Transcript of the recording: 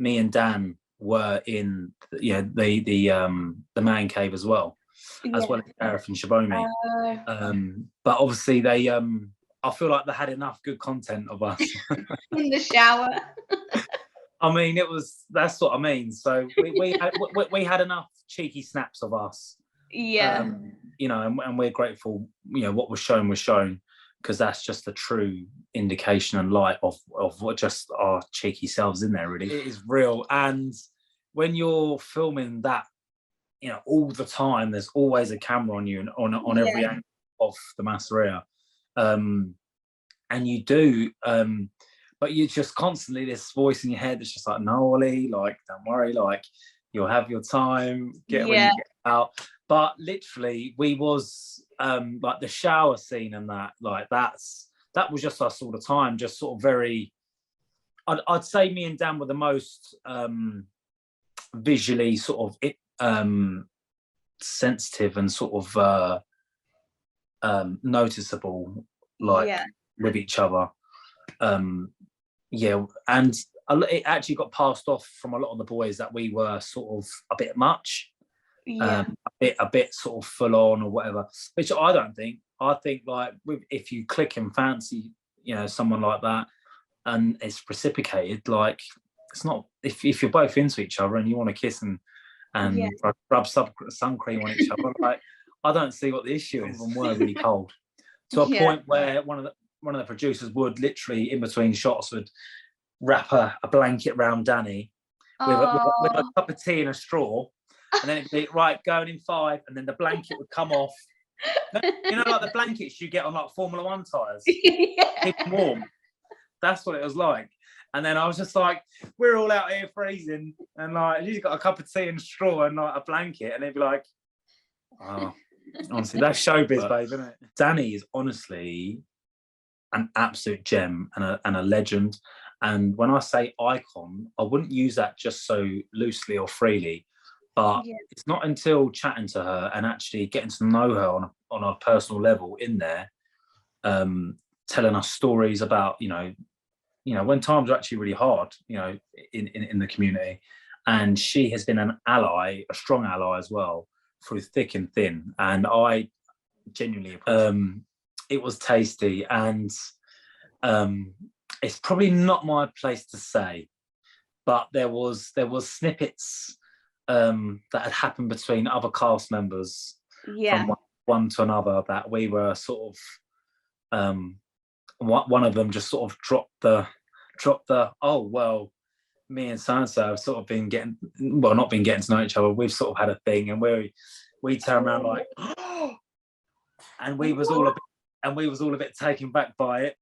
me and Dan were in the man cave as well as Gareth and Shabomi. But obviously they I feel like they had enough good content of us in the shower. I mean, that's what I mean. So we had enough cheeky snaps of us. Yeah. And we're grateful, what was shown, because that's just the true indication and light of what just our cheeky selves in there, really. It is real. And when you're filming that, all the time, there's always a camera on you and on every angle of the Masseria. And you do, but you just constantly, this voice in your head that's just like, no, Ollie, like, don't worry, like, you'll have your time, when you get out. But literally, we was, like, the shower scene and that, like, that was just us all the time, just sort of very, I'd say me and Dan were the most visually sort of sensitive and sort of noticeable, like, with each other. And it actually got passed off from a lot of the boys that we were sort of a bit much, a bit sort of full on or whatever, which I don't think. I think, like, if you click and fancy, someone like that, and it's reciprocated, like, it's not, if you're both into each other and you want to kiss and rub sun cream on each other, like, I don't see what the issue is. And were really cold to a point where one of the producers would literally, in between shots, would wrap a blanket around Danny with a cup of tea and a straw, and then it'd be, right, going in 5, and then the blanket would come off. Like the blankets you get on, like, Formula 1 tyres, keep them warm. That's what it was like. And then I was just like, we're all out here freezing, and, like, he's got a cup of tea and straw and, like, a blanket, and they'd be like, oh, honestly, that's showbiz, babe, isn't it? Danny is honestly an absolute gem and a legend. And when I say icon, I wouldn't use that just so loosely or freely, but it's not until chatting to her and actually getting to know her on a personal level in there, telling us stories about, when times are actually really hard, in the community. And she has been an ally, a strong ally as well, through thick and thin. And I genuinely appreciate it was tasty. And it's probably not my place to say, but there was snippets that had happened between other cast members from one to another that we were sort of one of them just sort of dropped the oh, well, me and so-and-so have sort of not been getting to know each other. We've sort of had a thing, and we turn around like, and we was all a bit taken back by it.